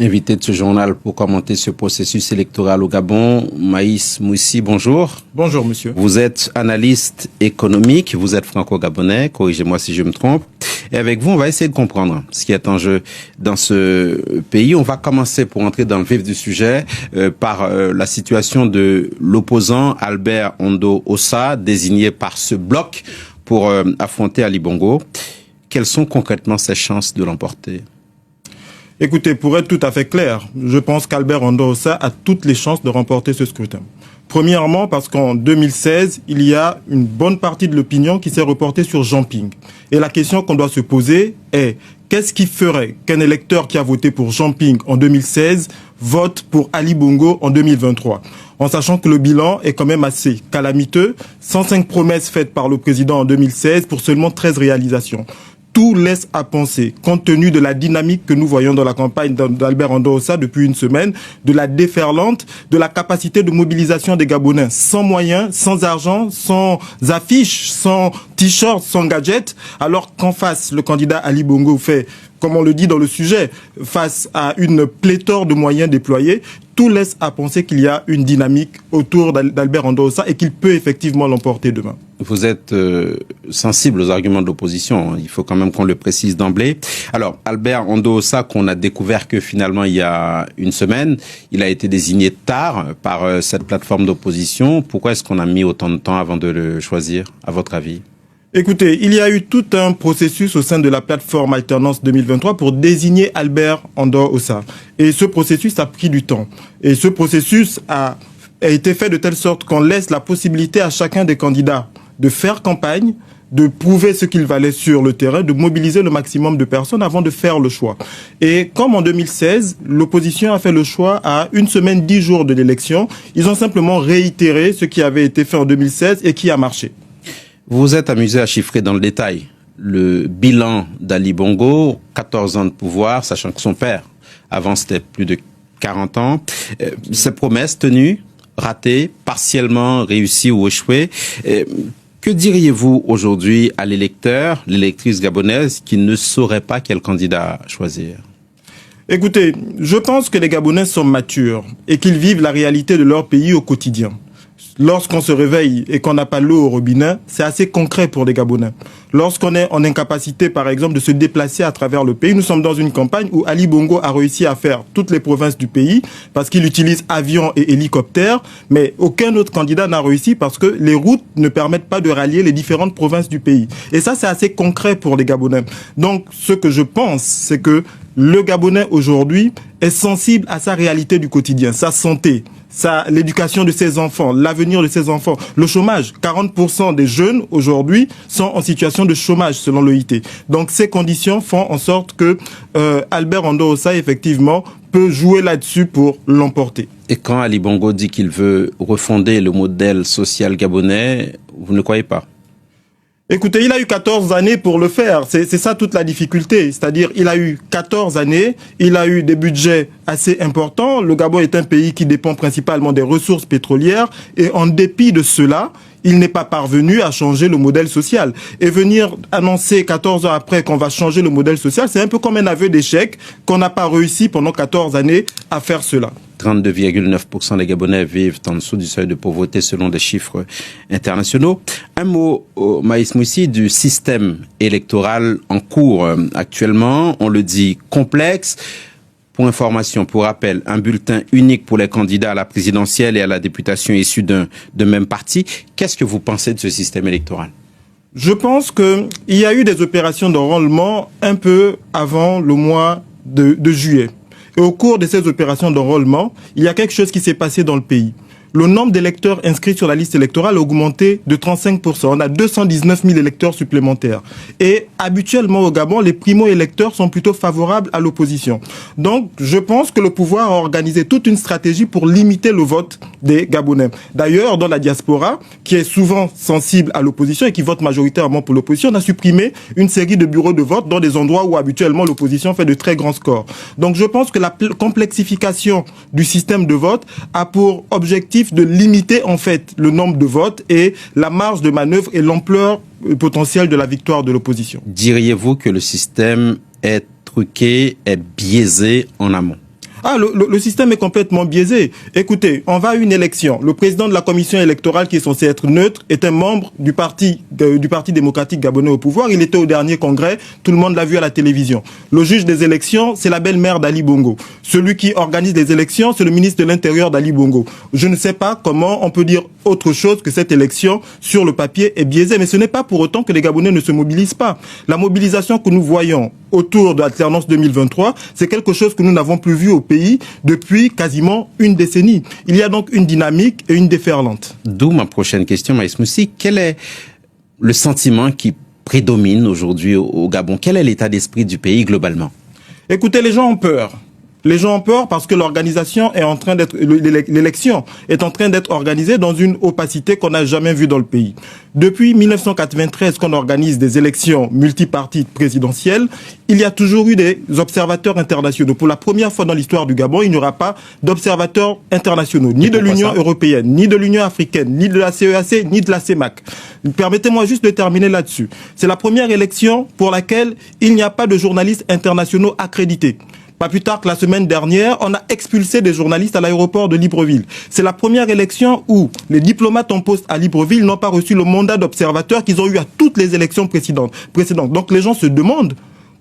Invité de ce journal pour commenter ce processus électoral au Gabon, Maïs Moussi, bonjour. Bonjour monsieur. Vous êtes analyste économique, vous êtes franco-gabonais, corrigez-moi si je me trompe. Et avec vous, on va essayer de comprendre ce qui est en jeu dans ce pays. On va commencer pour entrer dans le vif du sujet par la situation de l'opposant Albert Ondo Ossa, désigné par ce bloc pour affronter Ali Bongo. Quelles sont concrètement ses chances de l'emporter ? Écoutez, pour être tout à fait clair, je pense qu'Albert Ondo Ossa a toutes les chances de remporter ce scrutin. Premièrement, parce qu'en 2016, il y a une bonne partie de l'opinion qui s'est reportée sur Jean Ping. Et la question qu'on doit se poser est, qu'est-ce qui ferait qu'un électeur qui a voté pour Jean Ping en 2016 vote pour Ali Bongo en 2023 ? En sachant que le bilan est quand même assez calamiteux, 105 promesses faites par le président en 2016 pour seulement 13 réalisations. Tout laisse à penser, compte tenu de la dynamique que nous voyons dans la campagne d'Albert Ondo Ossa depuis une semaine, de la déferlante, de la capacité de mobilisation des Gabonais, sans moyens, sans argent, sans affiches, sans t-shirts, sans gadgets, alors qu'en face, le candidat Ali Bongo fait, comme on le dit dans le sujet, face à une pléthore de moyens déployés, tout laisse à penser qu'il y a une dynamique autour d'Albert Ondo Ossa et qu'il peut effectivement l'emporter demain. Vous êtes sensible aux arguments de l'opposition, il faut quand même qu'on le précise d'emblée. Alors, Albert Ondo Ossa, qu'on a découvert que finalement il y a une semaine, il a été désigné tard par cette plateforme d'opposition. Pourquoi est-ce qu'on a mis autant de temps avant de le choisir, à votre avis ? Écoutez, il y a eu tout un processus au sein de la plateforme Alternance 2023 pour désigner Albert Ondo Ossa. Et ce processus a pris du temps. Et ce processus a été fait de telle sorte qu'on laisse la possibilité à chacun des candidats de faire campagne, de prouver ce qu'il valait sur le terrain, de mobiliser le maximum de personnes avant de faire le choix. Et comme en 2016, l'opposition a fait le choix à 1 semaine, 10 jours de l'élection, ils ont simplement réitéré ce qui avait été fait en 2016 et qui a marché. Vous vous êtes amusé à chiffrer dans le détail le bilan d'Ali Bongo, 14 ans de pouvoir, sachant que son père, avant c'était plus de 40 ans. Ses promesses tenues, ratées, partiellement réussies ou échouées. Que diriez-vous aujourd'hui à l'électeur, l'électrice gabonaise qui ne saurait pas quel candidat choisir ? Écoutez, je pense que les Gabonais sont matures et qu'ils vivent la réalité de leur pays au quotidien. Lorsqu'on se réveille et qu'on n'a pas l'eau au robinet, c'est assez concret pour les Gabonais. Lorsqu'on est en incapacité, par exemple, de se déplacer à travers le pays, nous sommes dans une campagne où Ali Bongo a réussi à faire toutes les provinces du pays parce qu'il utilise avions et hélicoptères, mais aucun autre candidat n'a réussi parce que les routes ne permettent pas de rallier les différentes provinces du pays. Et ça, c'est assez concret pour les Gabonais. Donc, ce que je pense, c'est que le Gabonais aujourd'hui est sensible à sa réalité du quotidien, sa santé, l'éducation de ses enfants, l'avenir de ses enfants, le chômage. 40% des jeunes aujourd'hui sont en situation de chômage selon l'OIT. Donc ces conditions font en sorte que Albert Ondo Ossa effectivement peut jouer là-dessus pour l'emporter. Et quand Ali Bongo dit qu'il veut refonder le modèle social gabonais, vous ne croyez pas ? Écoutez, il a eu 14 années pour le faire. C'est ça toute la difficulté. C'est-à-dire, il a eu 14 années, il a eu des budgets assez importants. Le Gabon est un pays qui dépend principalement des ressources pétrolières. Et en dépit de cela, il n'est pas parvenu à changer le modèle social. Et venir annoncer 14 ans après qu'on va changer le modèle social, c'est un peu comme un aveu d'échec qu'on n'a pas réussi pendant 14 années à faire cela. 32,9% des Gabonais vivent en dessous du seuil de pauvreté selon des chiffres internationaux. Un mot, Maïs Moussi, du système électoral en cours actuellement. On le dit complexe. Pour information, pour rappel, un bulletin unique pour les candidats à la présidentielle et à la députation issus d'un même parti. Qu'est-ce que vous pensez de ce système électoral ? Je pense qu'il y a eu des opérations d'enrôlement un peu avant le mois de juillet. Et au cours de ces opérations d'enrôlement, il y a quelque chose qui s'est passé dans le pays. Le nombre d'électeurs inscrits sur la liste électorale a augmenté de 35%. On a 219 000 électeurs supplémentaires. Et habituellement au Gabon, les primo-électeurs sont plutôt favorables à l'opposition. Donc, je pense que le pouvoir a organisé toute une stratégie pour limiter le vote des Gabonais. D'ailleurs, dans la diaspora, qui est souvent sensible à l'opposition et qui vote majoritairement pour l'opposition, on a supprimé une série de bureaux de vote dans des endroits où habituellement l'opposition fait de très grands scores. Donc, je pense que la complexification du système de vote a pour objectif de limiter en fait le nombre de votes et la marge de manœuvre et l'ampleur potentielle de la victoire de l'opposition. Diriez-vous que le système est truqué, est biaisé en amont ? Le système est complètement biaisé. Écoutez, on va à une élection. Le président de la commission électorale, qui est censé être neutre, est un membre du parti démocratique gabonais au pouvoir. Il était au dernier congrès. Tout le monde l'a vu à la télévision. Le juge des élections, c'est la belle-mère d'Ali Bongo. Celui qui organise les élections, c'est le ministre de l'Intérieur d'Ali Bongo. Je ne sais pas comment on peut dire autre chose que cette élection, sur le papier, est biaisée. Mais ce n'est pas pour autant que les Gabonais ne se mobilisent pas. La mobilisation que nous voyons autour de l'alternance 2023, c'est quelque chose que nous n'avons plus vu au pays depuis quasiment une décennie. Il y a donc une dynamique et une déferlante. D'où ma prochaine question, Maïs Moussi. Quel est le sentiment qui prédomine aujourd'hui au Gabon? Quel est l'état d'esprit du pays globalement? Écoutez, les gens ont peur. Les gens ont peur parce que l'organisation est en train d'être, l'élection est en train d'être organisée dans une opacité qu'on n'a jamais vue dans le pays. Depuis 1993 qu'on organise des élections multipartites présidentielles, il y a toujours eu des observateurs internationaux. Pour la première fois dans l'histoire du Gabon, il n'y aura pas d'observateurs internationaux, ni de l'Union européenne, ni de l'Union africaine, ni de la CEAC, ni de la CEMAC. Permettez-moi juste de terminer là-dessus. C'est la première élection pour laquelle il n'y a pas de journalistes internationaux accrédités. Pas plus tard que la semaine dernière, on a expulsé des journalistes à l'aéroport de Libreville. C'est la première élection où les diplomates en poste à Libreville n'ont pas reçu le mandat d'observateur qu'ils ont eu à toutes les élections précédentes. Donc les gens se demandent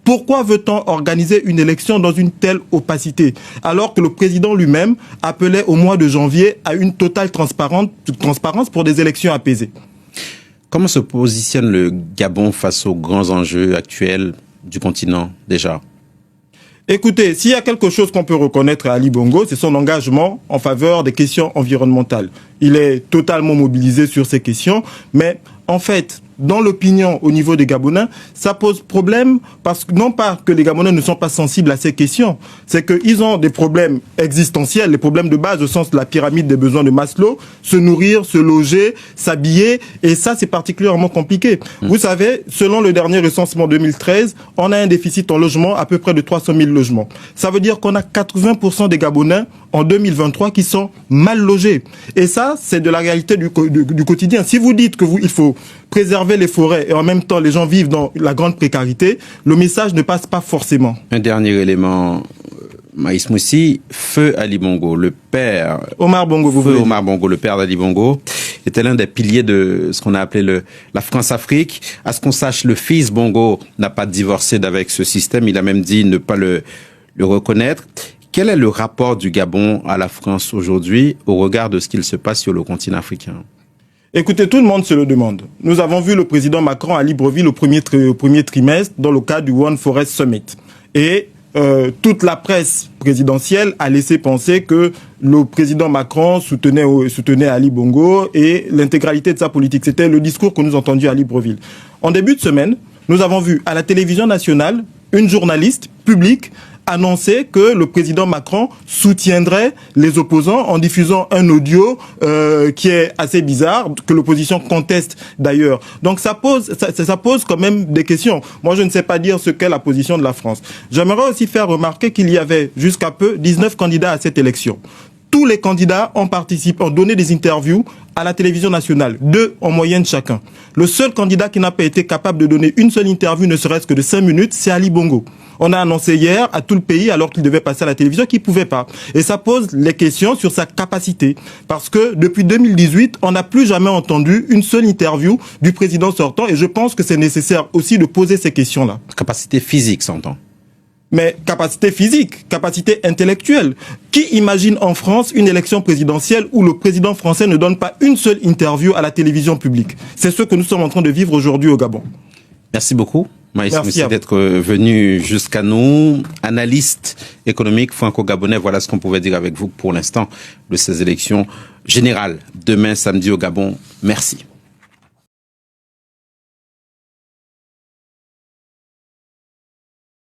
pourquoi veut-on organiser une élection dans une telle opacité, alors que le président lui-même appelait au mois de janvier à une totale transparence pour des élections apaisées. Comment se positionne le Gabon face aux grands enjeux actuels du continent déjà ? Écoutez, s'il y a quelque chose qu'on peut reconnaître à Ali Bongo, c'est son engagement en faveur des questions environnementales. Il est totalement mobilisé sur ces questions, mais en fait, dans l'opinion au niveau des Gabonais, ça pose problème parce que non pas que les Gabonais ne sont pas sensibles à ces questions, c'est qu'ils ont des problèmes existentiels, les problèmes de base au sens de la pyramide des besoins de Maslow, se nourrir, se loger, s'habiller, et ça c'est particulièrement compliqué. Vous savez, selon le dernier recensement 2013, on a un déficit en logement à peu près de 300 000 logements. Ça veut dire qu'on a 80% des Gabonais en 2023 qui sont mal logés. Et ça, c'est de la réalité du quotidien. Si vous dites il faut préserver les forêts et en même temps les gens vivent dans la grande précarité, le message ne passe pas forcément. Un dernier élément, Maïs Moussi, Feu Ali Bongo, le père... Omar Bongo, Omar Bongo, le père d'Ali Bongo, était l'un des piliers de ce qu'on a appelé la France-Afrique. À ce qu'on sache, le fils Bongo n'a pas divorcé avec ce système, il a même dit ne pas le reconnaître. Quel est le rapport du Gabon à la France aujourd'hui au regard de ce qu'il se passe sur le continent africain ? Écoutez, tout le monde se le demande. Nous avons vu le président Macron à Libreville au premier trimestre dans le cadre du One Forest Summit. Et toute la presse présidentielle a laissé penser que le président Macron soutenait Ali Bongo et l'intégralité de sa politique. C'était le discours que nous entendions à Libreville. En début de semaine, nous avons vu à la télévision nationale une journaliste publique annoncer que le président Macron soutiendrait les opposants en diffusant un audio qui est assez bizarre, que l'opposition conteste d'ailleurs. Donc ça pose quand même des questions. Moi, je ne sais pas dire ce qu'est la position de la France. J'aimerais aussi faire remarquer qu'il y avait jusqu'à peu 19 candidats à cette élection. Tous les candidats ont participé, ont donné des interviews à la télévision nationale, 2 en moyenne chacun. Le seul candidat qui n'a pas été capable de donner une seule interview, ne serait-ce que de 5 minutes, c'est Ali Bongo. On a annoncé hier à tout le pays, alors qu'il devait passer à la télévision, qu'il ne pouvait pas. Et ça pose les questions sur sa capacité. Parce que depuis 2018, on n'a plus jamais entendu une seule interview du président sortant. Et je pense que c'est nécessaire aussi de poser ces questions-là. Capacité physique, s'entend. Mais capacité physique, capacité intellectuelle. Qui imagine en France une élection présidentielle où le président français ne donne pas une seule interview à la télévision publique? C'est ce que nous sommes en train de vivre aujourd'hui au Gabon. Merci beaucoup, Maïs Moussi, d'être venu jusqu'à nous. Analyste économique franco-gabonais, voilà ce qu'on pouvait dire avec vous pour l'instant de ces élections générales. Demain, samedi au Gabon. Merci.